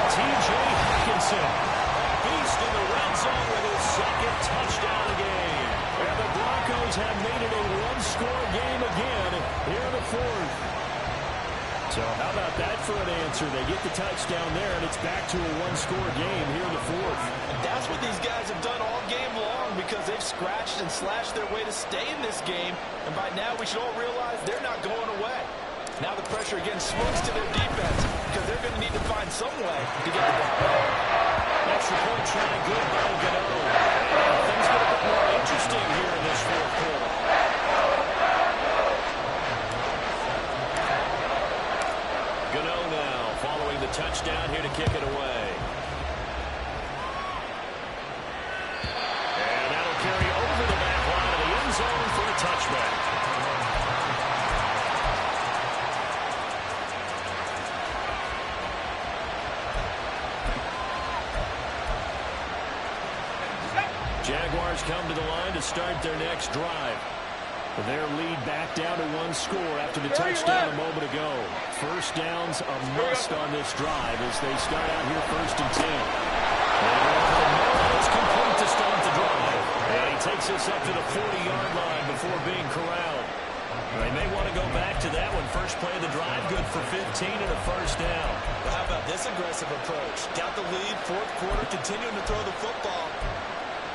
Speaker 1: T.J. Hockenson, beast in the red zone with his second touchdown of the game. And the Broncos have made it a one-score game again here in the fourth. So how about that for an answer? They get the touchdown there, and it's back to a one-score game here in the fourth.
Speaker 2: And that's what these guys have done all game long because they've scratched and slashed their way to stay in this game. And by now, we should all realize they're not going away. Now the pressure again swings to their defense because they're going to need to find some way to get the ball back.
Speaker 1: Extra point try, good by Gano. And things get a bit more interesting here in this fourth quarter. Gano now following the touchdown here to kick it away. And that'll carry over the back line of the end zone for a touchback. Jaguars come to the line to start their next drive. Their lead back down to one score after the touchdown a moment ago. First down's a must on this drive as they start out here first and 10. It's complete to start the drive. And he takes us up to the 40-yard line before being corralled. They may want to go back to that one. First play of the drive, good for 15 and a first down.
Speaker 2: Well, how about this aggressive approach? Got the lead, fourth quarter, continuing to throw the football.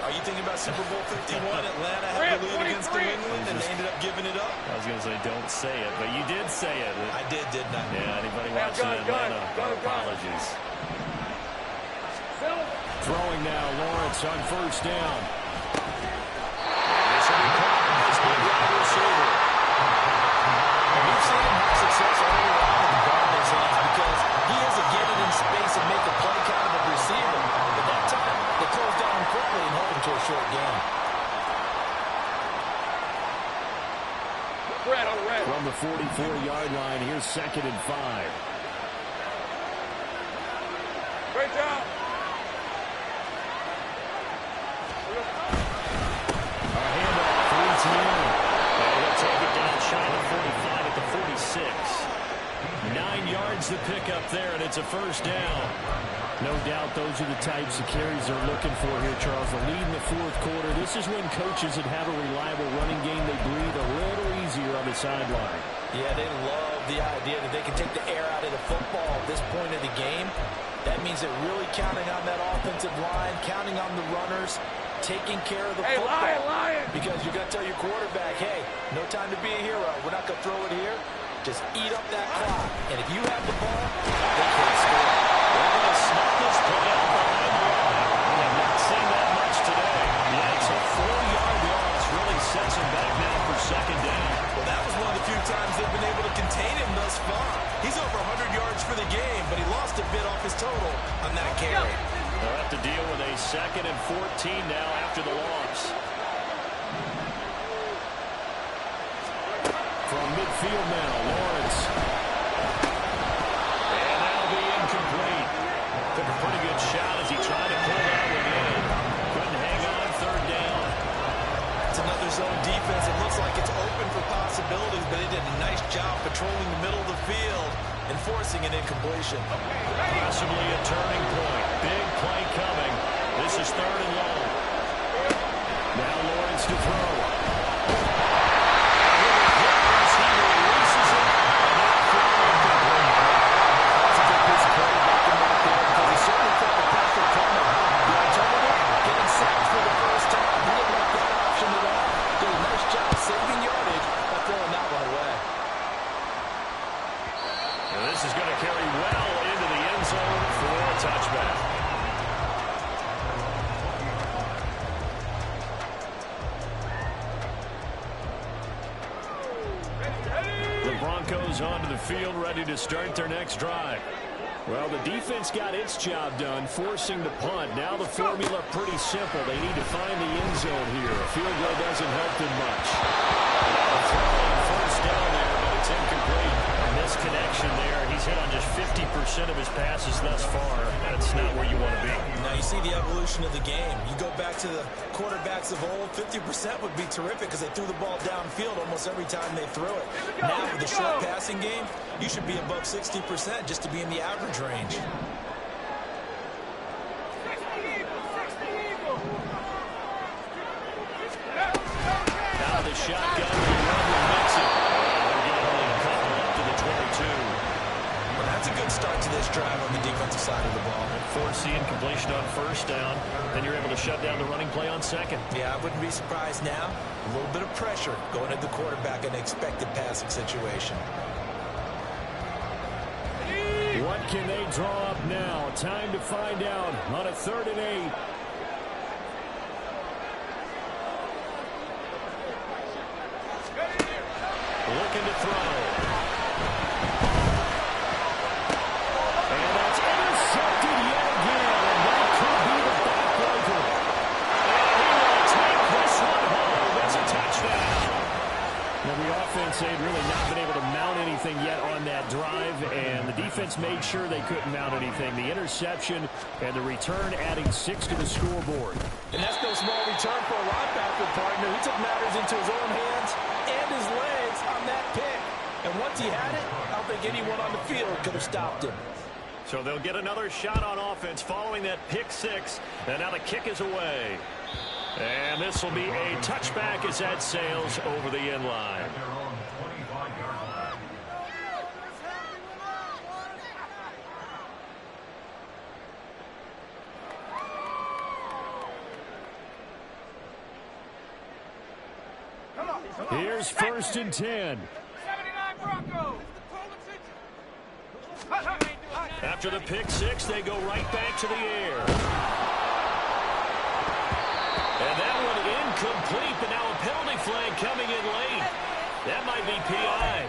Speaker 2: Are you thinking about Super Bowl 51? Atlanta had the lead against New England, and they ended up giving it up?
Speaker 4: I was going to say, don't say it, but you did say it.
Speaker 2: I did, didn't I?
Speaker 4: Yeah, anybody watching Atlanta, our apologies. Throwing now, Lawrence on first down.
Speaker 1: This will be caught by his big wide receiver.
Speaker 2: And we've seen him have success early on in the Cardinals' hands because he isn't getting in space and make a play kind of a receiver. But that time, they closed down him quickly and held him to a short game.
Speaker 4: From the 44-yard line, here's second and 5.
Speaker 3: Great job.
Speaker 4: A handoff for ETN.
Speaker 1: And he'll take it down shy of 45 at the 46.
Speaker 4: 9 yards to pick up there, and it's a first down. No doubt those are the types of carries they're looking for here, Charles. The lead in the fourth quarter. This is when coaches that have a reliable running game, they breathe a little easier on the sideline.
Speaker 2: Yeah, they love the idea that they can take the air out of the football at this point of the game. That means they're really counting on that offensive line, counting on the runners, taking care of the football.
Speaker 3: Lion.
Speaker 2: Because you're going to tell your quarterback, hey, no time to be a hero. We're not going to throw it here. Just eat up that clock. And if you have the ball, they can't score. but he lost a bit off his total on that carry.
Speaker 1: They'll have to deal with a 2nd and 14 now after the loss.
Speaker 4: From midfield now, Lawrence.
Speaker 1: And that'll be incomplete. Took a pretty good shot as he tried to pull that one in. Couldn't hang on, 3rd down.
Speaker 2: It's another zone defense. It looks like it's open for possibilities, but he did a nice job patrolling the middle of the field and forcing an incompletion.
Speaker 1: Possibly a turning point. Big play coming. This is 3rd and long.
Speaker 4: Now Lawrence to throw.
Speaker 1: He releases it. And that throw incomplete.
Speaker 2: That's a good piece of quarterback in right there because he certainly felt the pressure coming. The alternative, getting sacked for the first time. He didn't like that option at all. Did a nice job saving yardage by throwing that one away.
Speaker 1: And this is going to carry well into the end zone for a touchback.
Speaker 4: The Broncos onto the field, ready to start their next drive. Well, the defense got its job done, forcing the punt. Now the formula pretty simple. They need to find the end zone here. A field goal doesn't help them much.
Speaker 1: A throw on 1st down there, but it's incomplete. A misconnection there. He's hit on just 50% of his passes thus far. That's not where you want to be.
Speaker 2: Now you see the evolution of the game. You go back to the quarterbacks of old, 50% would be terrific because they threw the ball downfield almost every time they threw it. Now with the short passing game, you should be above 60% just to be in the average range.
Speaker 1: Out of the shotgun, the run will mix it. They're getting only a couple up to the 22.
Speaker 2: Well, that's a good start to this drive on the defensive side of the ball.
Speaker 1: Force the incompletion on 1st down. Then you're able to shut down the running play on 2nd.
Speaker 2: Yeah, I wouldn't be surprised now. A little bit of pressure going at the quarterback in an expected passing situation.
Speaker 4: What can they draw up now? Time to find out on a 3rd and 8.
Speaker 1: Looking to throw. And that's intercepted yet again. And that could be the backbreaker. And he will take this one home. It's a touchdown.
Speaker 4: Now the offense had really not been able to mount anything yet on that drive, and the defense made sure they couldn't mount anything. The interception and the return adding 6 to the scoreboard.
Speaker 2: And that's no small return for a linebacker partner. He took matters into his own hands and his legs on that pick. And once he had it, I don't think anyone on the field could have stopped him.
Speaker 1: So they'll get another shot on offense following that pick 6. And now the kick is away. And this will be a touchback as that sails over the end line.
Speaker 4: Here's 1st and 10.
Speaker 1: After the pick 6, they go right back to the air. And that one incomplete, but now a penalty flag coming in late. That might be PI.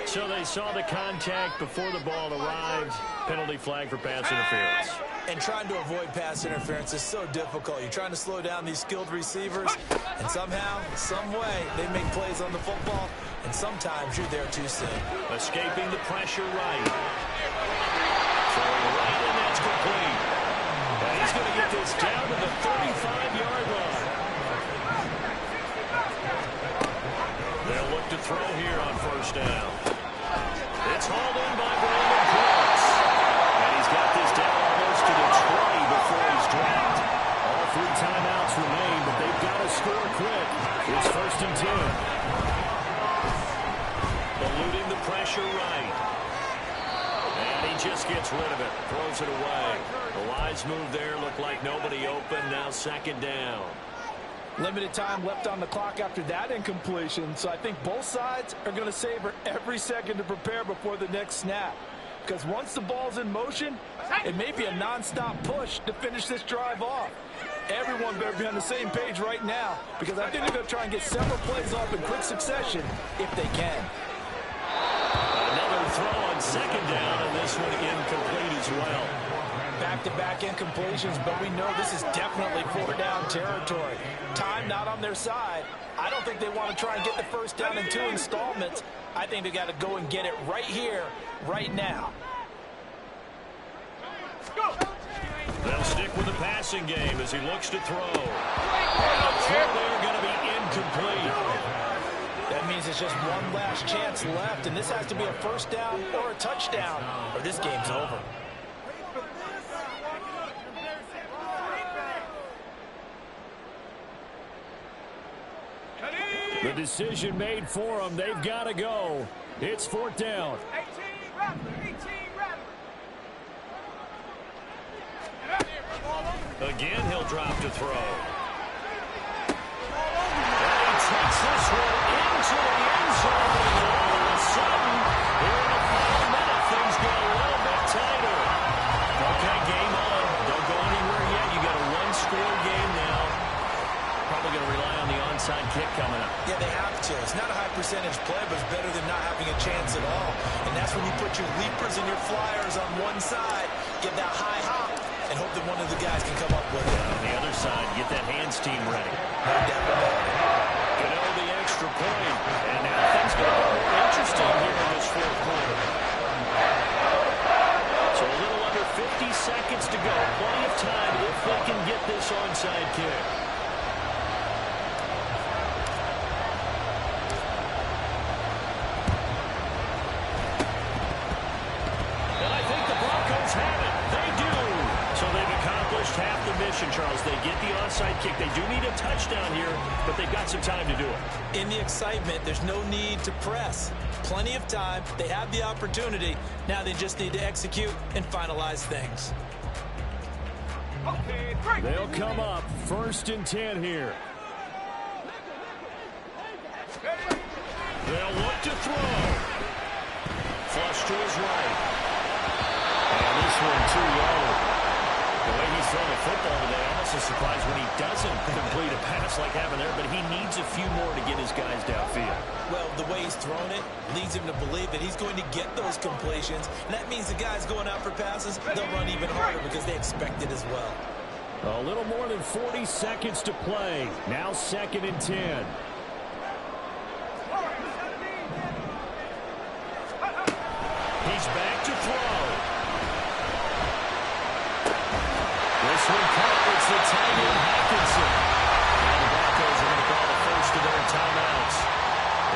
Speaker 1: So they saw the contact before the ball arrived. Penalty flag for pass interference.
Speaker 2: And trying to avoid pass interference is so difficult. You're trying to slow down these skilled receivers, and somehow, some way, they make plays on the football, and sometimes you're there too soon.
Speaker 1: Escaping the pressure right. So right, and that's complete. And he's going to get this down to the 35-yard line. They'll look to throw here on 1st down. It's hauled in by Brandon Brooks. And he's got this down almost to the 20 before he's dropped.
Speaker 4: All 3 timeouts remain, but they've got to score quick. It's 1st and 10.
Speaker 1: Eluding the pressure right. And he just gets rid of it. Throws it away. The wise move there. Looked like nobody open. Now 2nd down.
Speaker 2: Limited time left on the clock after that incompletion, so I think both sides are going to savor every second to prepare before the next snap. Because once the ball's in motion, it may be a non-stop push to finish this drive off. Everyone better be on the same page right now, because I think they're going to try and get several plays off in quick succession if they can.
Speaker 1: Another throw on second down, and this one incomplete as well.
Speaker 2: Back-to-back incompletions, but we know this is definitely 4-down territory. Time not on their side. I don't think they want to try and get the first down in 2 installments. I think they got to go and get it right here, right now.
Speaker 1: They'll stick with the passing game as he looks to throw. And the throw there going to be incomplete.
Speaker 2: That means it's just one last chance left, and this has to be a first down or a touchdown, or this game's over.
Speaker 4: The decision made for them. They've got to go. It's 4th down.
Speaker 1: 18, again, he'll drop to throw. And he takes this one into the end zone. And all of a sudden, here in the final minute, things get a little bit tighter. Okay, game on. Don't go anywhere yet. You got a one-score game now. Probably going to rely on the onside kick coming up.
Speaker 2: Yeah, they have to. It's not a high percentage play, but it's better than not having a chance at all. And that's when you put your leapers and your flyers on one side, get that high hop, and hope that one of the guys can come up with it.
Speaker 1: On the other side, get that hands team ready.
Speaker 2: No doubt about it.
Speaker 1: Gano the extra point. And now things get a little more interesting here in this 4th quarter. So a little under 50 seconds to go. Plenty of time if they can get this onside kick. Half the mission, Charles. They get the onside kick. They do need a touchdown here, but they've got some time to do it.
Speaker 2: In the excitement, there's no need to press. Plenty of time. They have the opportunity. Now they just need to execute and finalize things.
Speaker 4: They'll come up 1st and 10 here.
Speaker 1: They'll look to throw. Flush to his right. And this one too low. The way he's throwing the football today, almost a surprise when he doesn't complete a pass like having there, but he needs a few more to get his guys downfield.
Speaker 2: Well, the way he's thrown it leads him to believe that he's going to get those completions, and that means the guys going out for passes, they'll run even harder because they expect it as well.
Speaker 4: A little more than 40 seconds to play. Now 2nd and 10.
Speaker 1: He's back to throw. This one caught. It's the tight end, Hockenson. And the Broncos are going to call the first of their timeouts,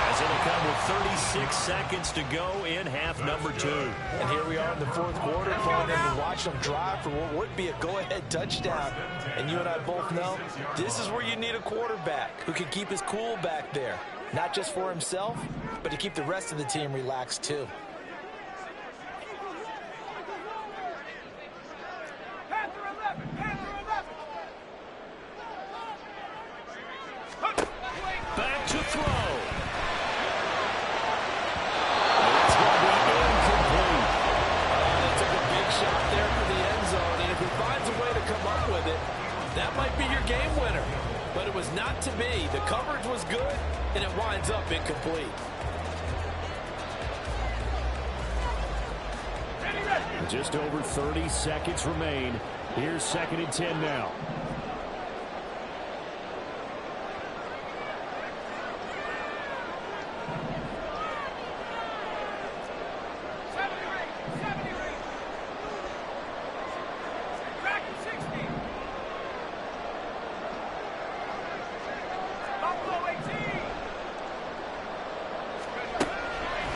Speaker 1: as it'll come with 36 seconds to go in half number 2.
Speaker 2: And here we are in the 4th quarter, calling them to watch them drive for what would be a go-ahead touchdown. And you and I both know this is where you need a quarterback who can keep his cool back there, not just for himself, but to keep the rest of the team relaxed too.
Speaker 1: Back to throw. It's going to be incomplete.
Speaker 2: They took a big shot there for the end zone, and if he finds a way to come up with it, that might be your game winner. But it was not to be. The coverage was good, and it winds up incomplete.
Speaker 4: Just over 30 seconds remain. Here's 2nd and 10 now.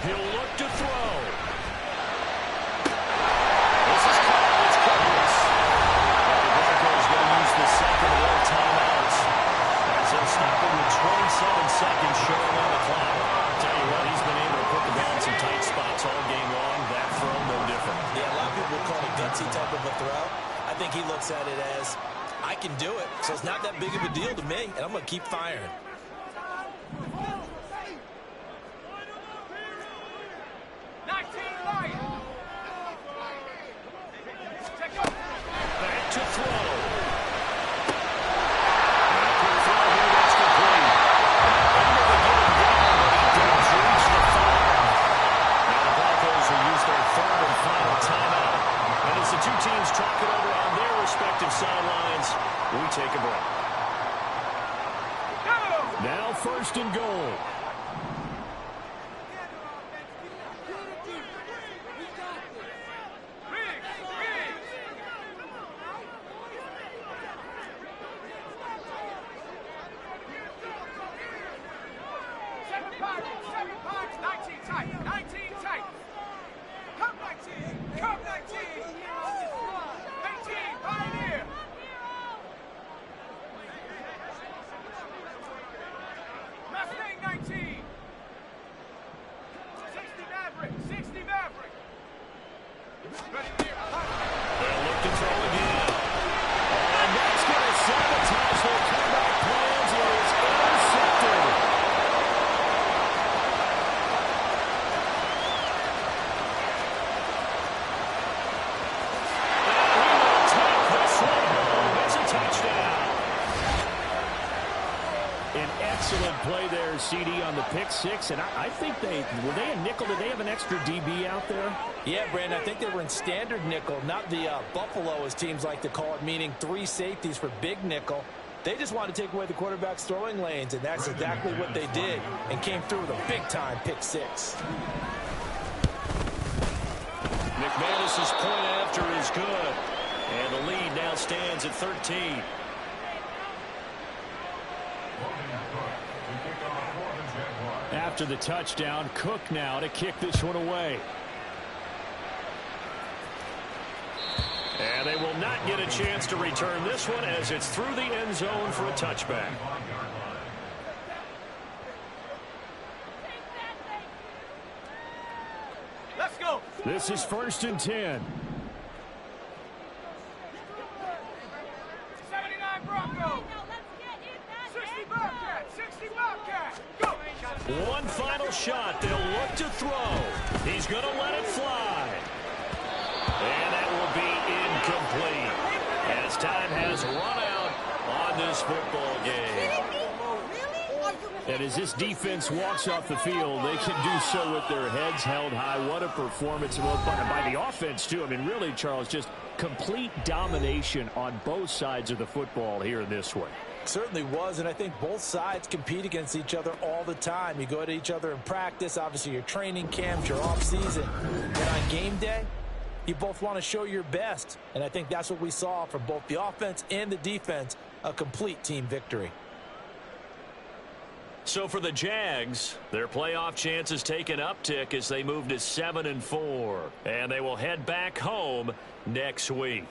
Speaker 1: He'll look to throw. This is caught. It's Cutlass. And the Broncos going to use the second of their timeouts, as they'll stop it with 27 seconds showing on the clock. I'll tell you what, he's been able to put the ball in some tight spots all game long. That throw, no different.
Speaker 2: Yeah, a lot of people call it a gutsy type of a throw. I think he looks at it as, I can do it, so it's not that big of a deal to me, and I'm going to keep firing.
Speaker 1: Back to throw. Quick throw here, that's complete. Able to get him down, but he does reach the 5. Now the Broncos will use their As the two teams talk it over on their respective sidelines, we take a break.
Speaker 4: Now 1st and goal. Play there, CD, on the pick six, and I think were they a nickel? Did they have an extra DB out there?
Speaker 2: Yeah, Brandon, I think they were in standard nickel, not the Buffalo, as teams like to call it, meaning 3 safeties for big nickel. They just wanted to take away the quarterback's throwing lanes, and that's exactly what they did, and came through with a big-time pick six.
Speaker 1: McManus's point after is good, and the lead now stands at 13.
Speaker 4: After the touchdown, Cook now to kick this one away.
Speaker 1: And they will not get a chance to return this one as it's through the end zone for a touchback.
Speaker 3: Let's go.
Speaker 4: This is 1st and 10.
Speaker 3: 79 Bronco. 60 Bobcat. 60 Bobcat. Go.
Speaker 1: One final shot. They'll look to throw. He's going to let it fly. And that will be incomplete as time has run out on this football game.
Speaker 4: And as this defense walks off the field, they can do so with their heads held high. What a performance by the offense, too. I mean, really, Charles, just complete domination on both sides of the football here in this one.
Speaker 2: Certainly was, and I think both sides compete against each other all the time. You go at each other in practice, obviously your training camps, your off season, and on game day, you both want to show your best, and I think that's what we saw from both the offense and the defense, a complete team victory.
Speaker 1: So for the Jags, their playoff chances take an uptick as they move to 7-4, and they will head back home next week.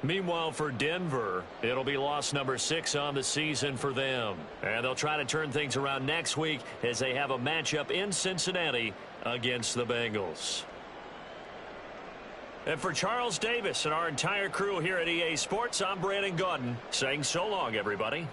Speaker 1: Meanwhile, for Denver, it'll be loss number 6 on the season for them. And they'll try to turn things around next week as they have a matchup in Cincinnati against the Bengals. And for Charles Davis and our entire crew here at EA Sports, I'm Brandon Gaudin saying so long, everybody.